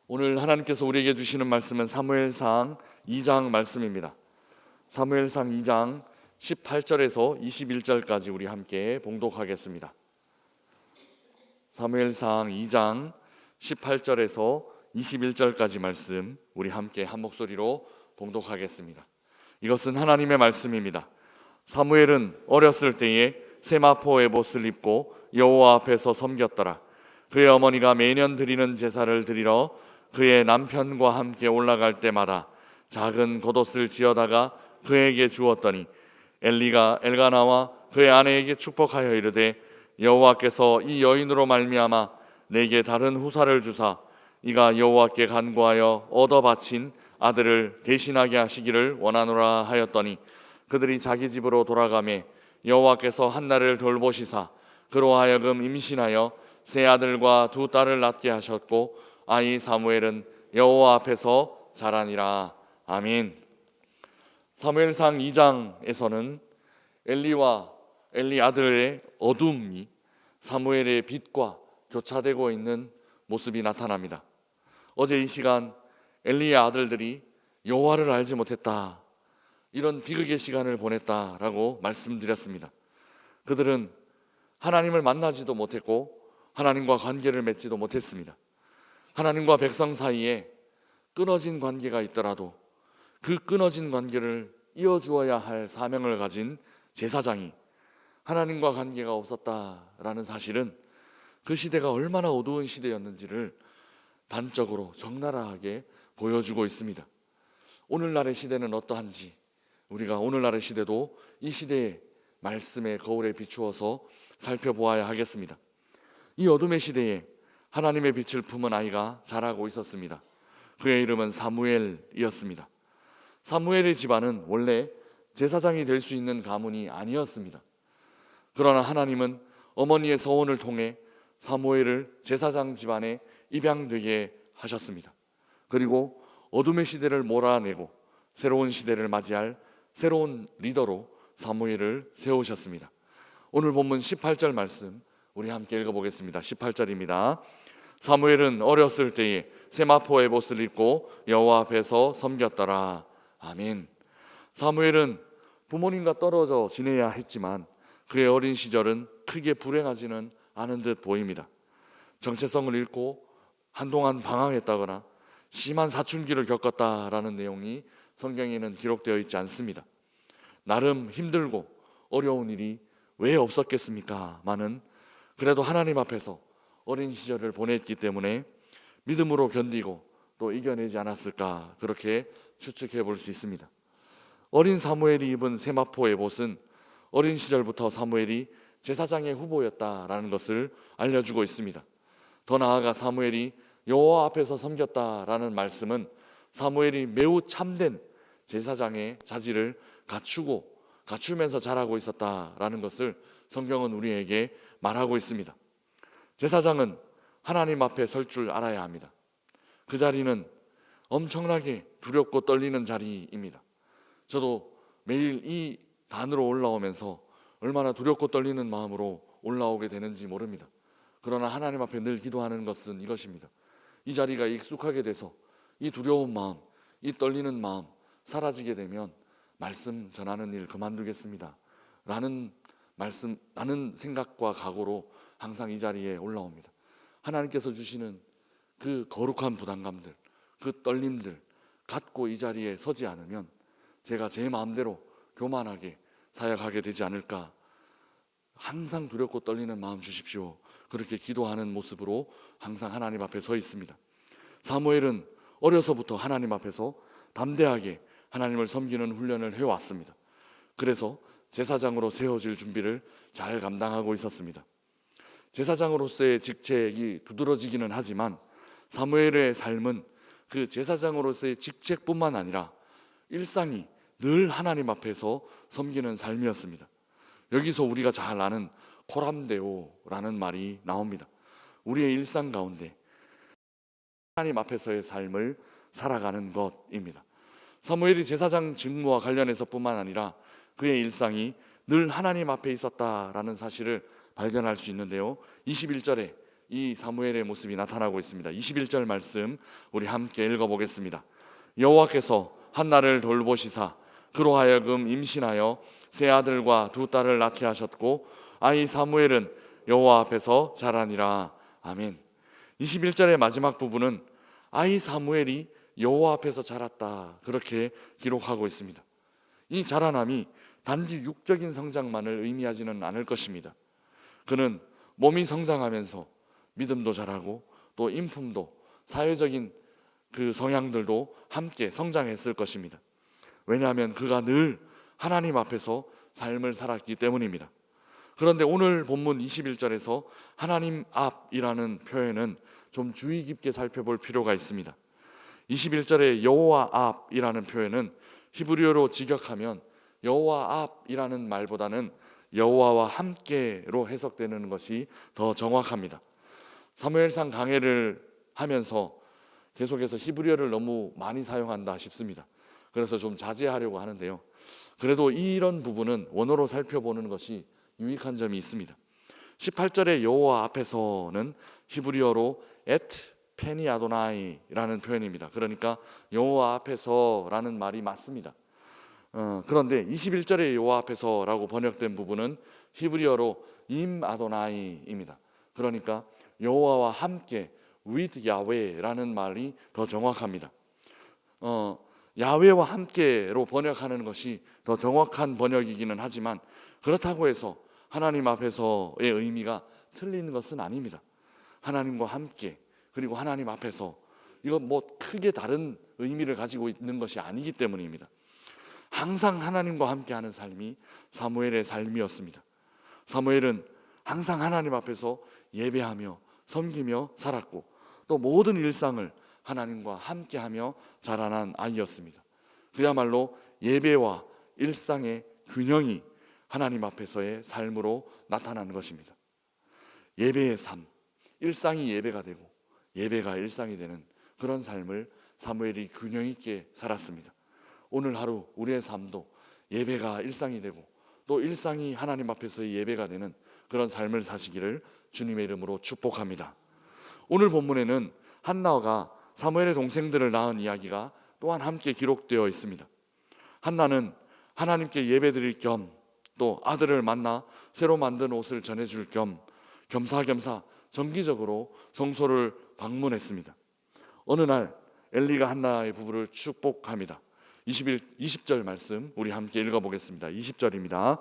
오늘 하나님께서 우리에게 주시는 말씀은 사무엘상 2장 말씀입니다. 사무엘상 2장 18절에서 21절까지 우리 함께 봉독하겠습니다. 사무엘상 2장 18절에서 21절까지 말씀 우리 함께 한 목소리로 봉독하겠습니다. 이것은 하나님의 말씀입니다. 사무엘은 어렸을 때에 세마포 에봇을 입고 여호와 앞에서 섬겼더라. 그의 어머니가 매년 드리는 제사를 드리러 그의 남편과 함께 올라갈 때마다 작은 겉옷을 지어다가 그에게 주었더니 엘리가 엘가나와 그의 아내에게 축복하여 이르되 여호와께서 이 여인으로 말미암아 내게 다른 후사를 주사 이가 여호와께 간구하여 얻어 바친 아들을 대신하게 하시기를 원하노라 하였더니 그들이 자기 집으로 돌아가매 여호와께서 한나를 돌보시사 그로 하여금 임신하여 세 아들과 두 딸을 낳게 하셨고 아이 사무엘은 여호와 앞에서 자라니라. 아멘. 사무엘상 2장에서는 엘리와 엘리 아들의 어둠이 사무엘의 빛과 교차되고 있는 모습이 나타납니다. 어제 이 시간 엘리의 아들들이 여호와를 알지 못했다, 이런 비극의 시간을 보냈다라고 말씀드렸습니다. 그들은 하나님을 만나지도 못했고 하나님과 관계를 맺지도 못했습니다. 하나님과 백성 사이에 끊어진 관계가 있더라도 그 끊어진 관계를 이어주어야 할 사명을 가진 제사장이 하나님과 관계가 없었다라는 사실은 그 시대가 얼마나 어두운 시대였는지를 단적으로 적나라하게 보여주고 있습니다. 오늘날의 시대는 어떠한지 우리가 오늘날의 시대도 이 시대의 말씀의 거울에 비추어서 살펴보아야 하겠습니다. 이 어둠의 시대에 하나님의 빛을 품은 아이가 자라고 있었습니다. 그의 이름은 사무엘이었습니다. 사무엘의 집안은 원래 제사장이 될 수 있는 가문이 아니었습니다. 그러나 하나님은 어머니의 서원을 통해 사무엘을 제사장 집안에 입양되게 하셨습니다. 그리고 어둠의 시대를 몰아내고 새로운 시대를 맞이할 새로운 리더로 사무엘을 세우셨습니다. 오늘 본문 18절 말씀 우리 함께 읽어보겠습니다. 18절입니다. 사무엘은 어렸을 때에 세마포 에봇을 입고 여호와 앞에서 섬겼더라. 아멘. 사무엘은 부모님과 떨어져 지내야 했지만 그의 어린 시절은 크게 불행하지는 않은 듯 보입니다. 정체성을 잃고 한동안 방황했다거나 심한 사춘기를 겪었다라는 내용이 성경에는 기록되어 있지 않습니다. 나름 힘들고 어려운 일이 왜 없었겠습니까? 많은 그래도 하나님 앞에서 어린 시절을 보냈기 때문에 믿음으로 견디고 또 이겨내지 않았을까, 그렇게 추측해 볼 수 있습니다. 어린 사무엘이 입은 세마포 에봇은 어린 시절부터 사무엘이 제사장의 후보였다라는 것을 알려주고 있습니다. 더 나아가 사무엘이 여호와 앞에서 섬겼다라는 말씀은 사무엘이 매우 참된 제사장의 자질을 갖추면서 자라고 있었다라는 것을 성경은 우리에게 말하고 있습니다. 제사장은 하나님 앞에 설 줄 알아야 합니다. 그 자리는 엄청나게 두렵고 떨리는 자리입니다. 저도 매일 이 단으로 올라오면서 얼마나 두렵고 떨리는 마음으로 올라오게 되는지 모릅니다. 그러나 하나님 앞에 늘 기도하는 것은 이것입니다. 이 자리가 익숙하게 돼서 이 두려운 마음, 이 떨리는 마음 사라지게 되면 말씀 전하는 일 그만두겠습니다 라는 생각과 각오로 항상 이 자리에 올라옵니다. 하나님께서 주시는 그 거룩한 부담감들, 그 떨림들 갖고 이 자리에 서지 않으면 제가 제 마음대로 교만하게 사역하게 되지 않을까, 항상 두렵고 떨리는 마음 주십시오, 그렇게 기도하는 모습으로 항상 하나님 앞에 서 있습니다. 사무엘은 어려서부터 하나님 앞에서 담대하게 하나님을 섬기는 훈련을 해왔습니다. 그래서 제사장으로 세워질 준비를 잘 감당하고 있었습니다. 제사장으로서의 직책이 두드러지기는 하지만 사무엘의 삶은 그 제사장으로서의 직책뿐만 아니라 일상이 늘 하나님 앞에서 섬기는 삶이었습니다. 여기서 우리가 잘 아는 코람데오라는 말이 나옵니다. 우리의 일상 가운데 하나님 앞에서의 삶을 살아가는 것입니다. 사무엘이 제사장 직무와 관련해서뿐만 아니라 그의 일상이 늘 하나님 앞에 있었다라는 사실을 발견할 수 있는데요. 21절에 이 사무엘의 모습이 나타나고 있습니다. 21절 말씀 우리 함께 읽어보겠습니다. 여호와께서 한나를 돌보시사 그로 하여금 임신하여 세 아들과 두 딸을 낳게 하셨고 아이 사무엘은 여호와 앞에서 자라니라. 아멘. 21절의 마지막 부분은 아이 사무엘이 여호와 앞에서 자랐다, 그렇게 기록하고 있습니다. 이 자라남이 단지 육적인 성장만을 의미하지는 않을 것입니다. 그는 몸이 성장하면서 믿음도 자라고 또 인품도, 사회적인 그 성향들도 함께 성장했을 것입니다. 왜냐하면 그가 늘 하나님 앞에서 삶을 살았기 때문입니다. 그런데 오늘 본문 21절에서 하나님 앞이라는 표현은 좀 주의 깊게 살펴볼 필요가 있습니다. 21절의 여호와 앞이라는 표현은 히브리어로 직역하면 여호와 앞이라는 말보다는 여호와와 함께로 해석되는 것이 더 정확합니다. 사무엘상 강해를 하면서 계속해서 히브리어를 너무 많이 사용한다 싶습니다. 그래서 좀 자제하려고 하는데요. 그래도 이런 부분은 원어로 살펴보는 것이 유익한 점이 있습니다. 18절의 여호와 앞에서는 히브리어로 et 페니 아도나이라는 표현입니다. 그러니까 여호와 앞에서라는 말이 맞습니다. 그런데 21절의 여호와 앞에서라고 번역된 부분은 히브리어로 임 아도나이입니다. 그러니까 여호와와 함께 with 야훼라는 말이 더 정확합니다. 야훼와 함께로 번역하는 것이 더 정확한 번역이기는 하지만 그렇다고 해서 하나님 앞에서의 의미가 틀린 것은 아닙니다. 하나님과 함께 그리고 하나님 앞에서 이건 뭐 크게 다른 의미를 가지고 있는 것이 아니기 때문입니다. 항상 하나님과 함께하는 삶이 사무엘의 삶이었습니다. 사무엘은 항상 하나님 앞에서 예배하며 섬기며 살았고 또 모든 일상을 하나님과 함께하며 자라난 아이였습니다. 그야말로 예배와 일상의 균형이 하나님 앞에서의 삶으로 나타나는 것입니다. 예배의 삶, 일상이 예배가 되고 예배가 일상이 되는 그런 삶을 사무엘이 균형 있게 살았습니다. 오늘 하루 우리의 삶도 예배가 일상이 되고 또 일상이 하나님 앞에서의 예배가 되는 그런 삶을 사시기를 주님의 이름으로 축복합니다. 오늘 본문에는 한나가 사무엘의 동생들을 낳은 이야기가 또한 함께 기록되어 있습니다. 한나는 하나님께 예배드릴 겸 또 아들을 만나 새로 만든 옷을 전해줄 겸 겸사겸사 정기적으로 성소를 방문했습니다. 어느 날 엘리가 한나의 부부를 축복합니다. 20절 말씀 우리 함께 읽어보겠습니다. 20절입니다.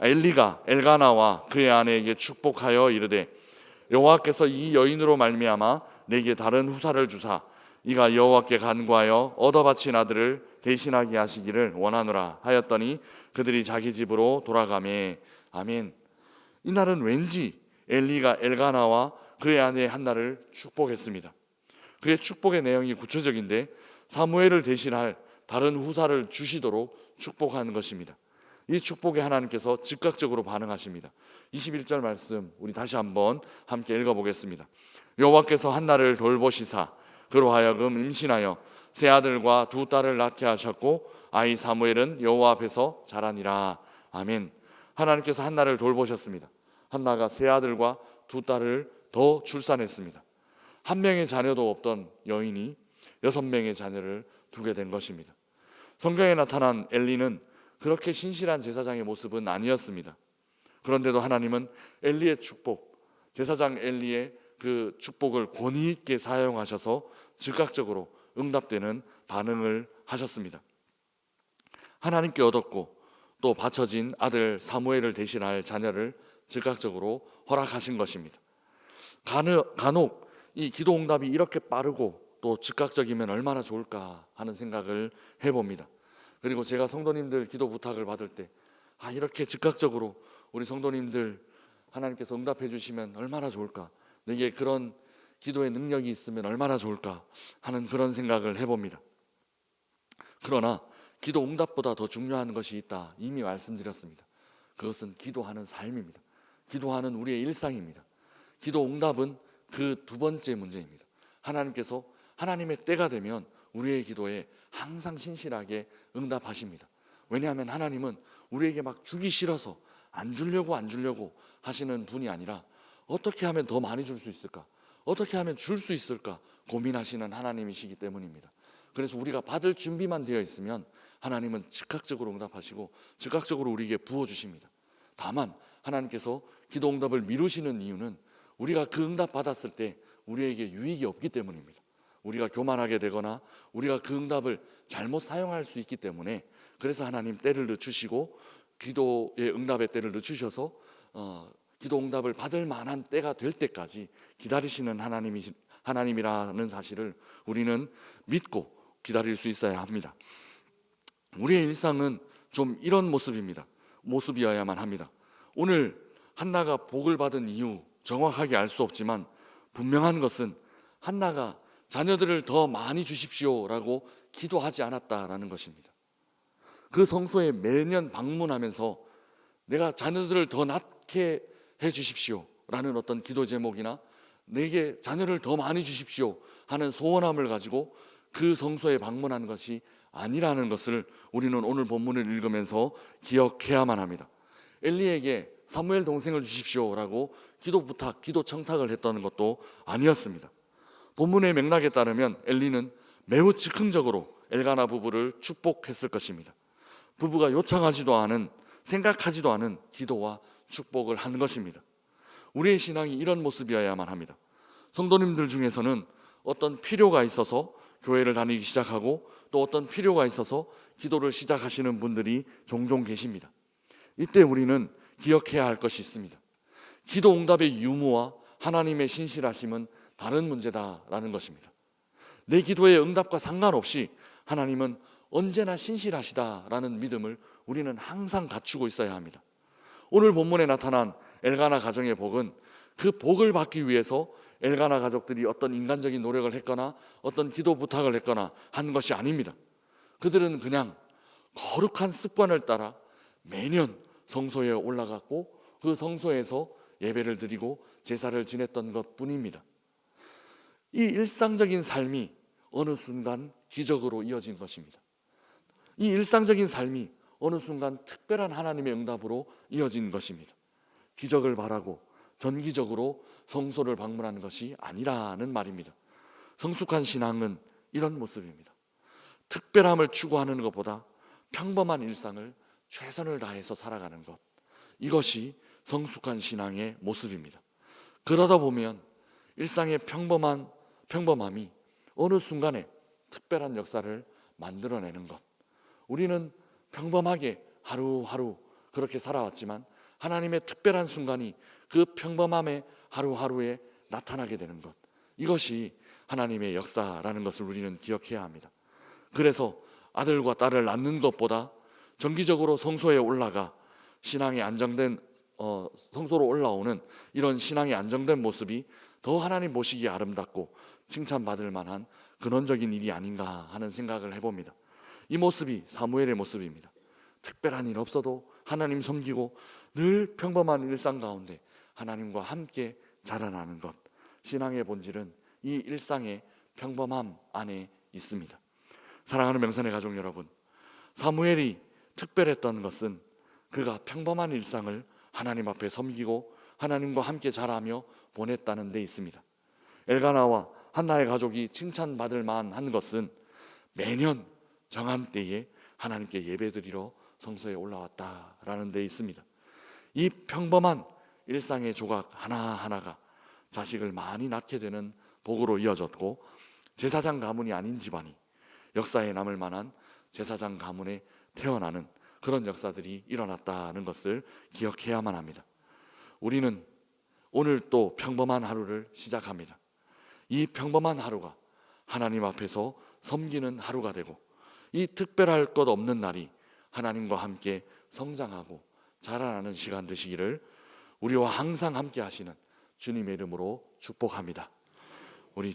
엘리가 엘가나와 그의 아내에게 축복하여 이르되 여호와께서 이 여인으로 말미암아 내게 다른 후사를 주사 이가 여호와께 간구하여 얻어 바친 아들을 대신하게 하시기를 원하노라 하였더니 그들이 자기 집으로 돌아가매. 아멘. 이날은 왠지 엘리가 엘가나와 그의 아내 한나를 축복했습니다. 그의 축복의 내용이 구체적인데 사무엘을 대신할 다른 후사를 주시도록 축복하는 것입니다. 이 축복에 하나님께서 즉각적으로 반응하십니다. 21절 말씀 우리 다시 한번 함께 읽어보겠습니다. 여호와께서 한나를 돌보시사 그로 하여금 임신하여 세 아들과 두 딸을 낳게 하셨고 아이 사무엘은 여호와 앞에서 자라니라. 아멘. 하나님께서 한나를 돌보셨습니다. 한나가 세 아들과 두 딸을 더 출산했습니다. 한 명의 자녀도 없던 여인이 6명의 자녀를 두게 된 것입니다. 성경에 나타난 엘리는 그렇게 신실한 제사장의 모습은 아니었습니다. 그런데도 하나님은 엘리의 축복, 제사장 엘리의 그 축복을 권위 있게 사용하셔서 즉각적으로 응답되는 반응을 하셨습니다. 하나님께 얻었고 또 바쳐진 아들 사무엘을 대신할 자녀를 즉각적으로 허락하신 것입니다. 간혹 이 기도 응답이 이렇게 빠르고 또 즉각적이면 얼마나 좋을까 하는 생각을 해봅니다. 그리고 제가 성도님들 기도 부탁을 받을 때 이렇게 즉각적으로 우리 성도님들 하나님께서 응답해 주시면 얼마나 좋을까, 내게 그런 기도의 능력이 있으면 얼마나 좋을까 하는 그런 생각을 해봅니다. 그러나 기도 응답보다 더 중요한 것이 있다, 이미 말씀드렸습니다. 그것은 기도하는 삶입니다. 기도하는 우리의 일상입니다. 기도 응답은 그 두 번째 문제입니다. 하나님께서 하나님의 때가 되면 우리의 기도에 항상 신실하게 응답하십니다. 왜냐하면 하나님은 우리에게 막 주기 싫어서 안 주려고 하시는 분이 아니라 어떻게 하면 더 많이 줄 수 있을까? 어떻게 하면 줄 수 있을까? 고민하시는 하나님이시기 때문입니다. 그래서 우리가 받을 준비만 되어 있으면 하나님은 즉각적으로 응답하시고 즉각적으로 우리에게 부어주십니다. 다만 하나님께서 기도 응답을 미루시는 이유는 우리가 그 응답 받았을 때 우리에게 유익이 없기 때문입니다. 우리가 교만하게 되거나 우리가 그 응답을 잘못 사용할 수 있기 때문에, 그래서 하나님 때를 늦추시고 기도의 응답의 때를 늦추셔서 기도 응답을 받을 만한 때가 될 때까지 기다리시는 하나님이라는 사실을 우리는 믿고 기다릴 수 있어야 합니다. 우리의 일상은 좀 이런 모습이어야만 합니다. 오늘 한나가 복을 받은 이유 정확하게 알 수 없지만 분명한 것은 한나가 자녀들을 더 많이 주십시오라고 기도하지 않았다라는 것입니다. 그 성소에 매년 방문하면서 내가 자녀들을 더 낳게 해 주십시오라는 어떤 기도 제목이나 내게 자녀를 더 많이 주십시오 하는 소원함을 가지고 그 성소에 방문한 것이 아니라는 것을 우리는 오늘 본문을 읽으면서 기억해야만 합니다. 엘리에게 사무엘 동생을 주십시오라고 기도 청탁을 했던 것도 아니었습니다. 본문의 맥락에 따르면 엘리는 매우 즉흥적으로 엘가나 부부를 축복했을 것입니다. 부부가 요청하지도 않은, 생각하지도 않은 기도와 축복을 한 것입니다. 우리의 신앙이 이런 모습이어야만 합니다. 성도님들 중에서는 어떤 필요가 있어서 교회를 다니기 시작하고 또 어떤 필요가 있어서 기도를 시작하시는 분들이 종종 계십니다. 이때 우리는 기억해야 할 것이 있습니다. 기도 응답의 유무와 하나님의 신실하심은 다른 문제다라는 것입니다. 내 기도의 응답과 상관없이 하나님은 언제나 신실하시다라는 믿음을 우리는 항상 갖추고 있어야 합니다. 오늘 본문에 나타난 엘가나 가정의 복은 그 복을 받기 위해서 엘가나 가족들이 어떤 인간적인 노력을 했거나 어떤 기도 부탁을 했거나 한 것이 아닙니다. 그들은 그냥 거룩한 습관을 따라 매년 성소에 올라갔고 그 성소에서 예배를 드리고 제사를 지냈던 것뿐입니다. 이 일상적인 삶이 어느 순간 기적으로 이어진 것입니다. 이 일상적인 삶이 어느 순간 특별한 하나님의 응답으로 이어진 것입니다. 기적을 바라고 정기적으로 성소를 방문하는 것이 아니라는 말입니다. 성숙한 신앙은 이런 모습입니다. 특별함을 추구하는 것보다 평범한 일상을 최선을 다해서 살아가는 것, 이것이 성숙한 신앙의 모습입니다. 그러다 보면 일상의 평범함이 어느 순간에 특별한 역사를 만들어내는 것, 우리는 평범하게 하루하루 그렇게 살아왔지만 하나님의 특별한 순간이 그 평범함의 하루하루에 나타나게 되는 것, 이것이 하나님의 역사라는 것을 우리는 기억해야 합니다. 그래서 아들과 딸을 낳는 것보다 정기적으로 성소에 올라가 신앙이 안정된 성소로 올라오는 이런 신앙이 안정된 모습이 더 하나님 보시기에 아름답고 칭찬받을 만한 근원적인 일이 아닌가 하는 생각을 해봅니다. 이 모습이 사무엘의 모습입니다. 특별한 일 없어도 하나님 섬기고 늘 평범한 일상 가운데 하나님과 함께 자라나는 것, 신앙의 본질은 이 일상의 평범함 안에 있습니다. 사랑하는 명선의 가족 여러분, 사무엘이 특별했던 것은 그가 평범한 일상을 하나님 앞에 섬기고 하나님과 함께 자라며 보냈다는 데 있습니다. 엘가나와 한나의 가족이 칭찬받을 만한 것은 매년 정한 때에 하나님께 예배드리러 성소에 올라왔다라는 데 있습니다. 이 평범한 일상의 조각 하나하나가 자식을 많이 낳게 되는 복으로 이어졌고, 제사장 가문이 아닌 집안이 역사에 남을 만한 제사장 가문에 태어나는 그런 역사들이 일어났다는 것을 기억해야만 합니다. 우리는 오늘 또 평범한 하루를 시작합니다. 이 평범한 하루가 하나님 앞에서 섬기는 하루가 되고, 이 특별할 것 없는 날이 하나님과 함께 성장하고 자라나는 시간 되시기를 우리와 항상 함께 하시는 주님의 이름으로 축복합니다. 우리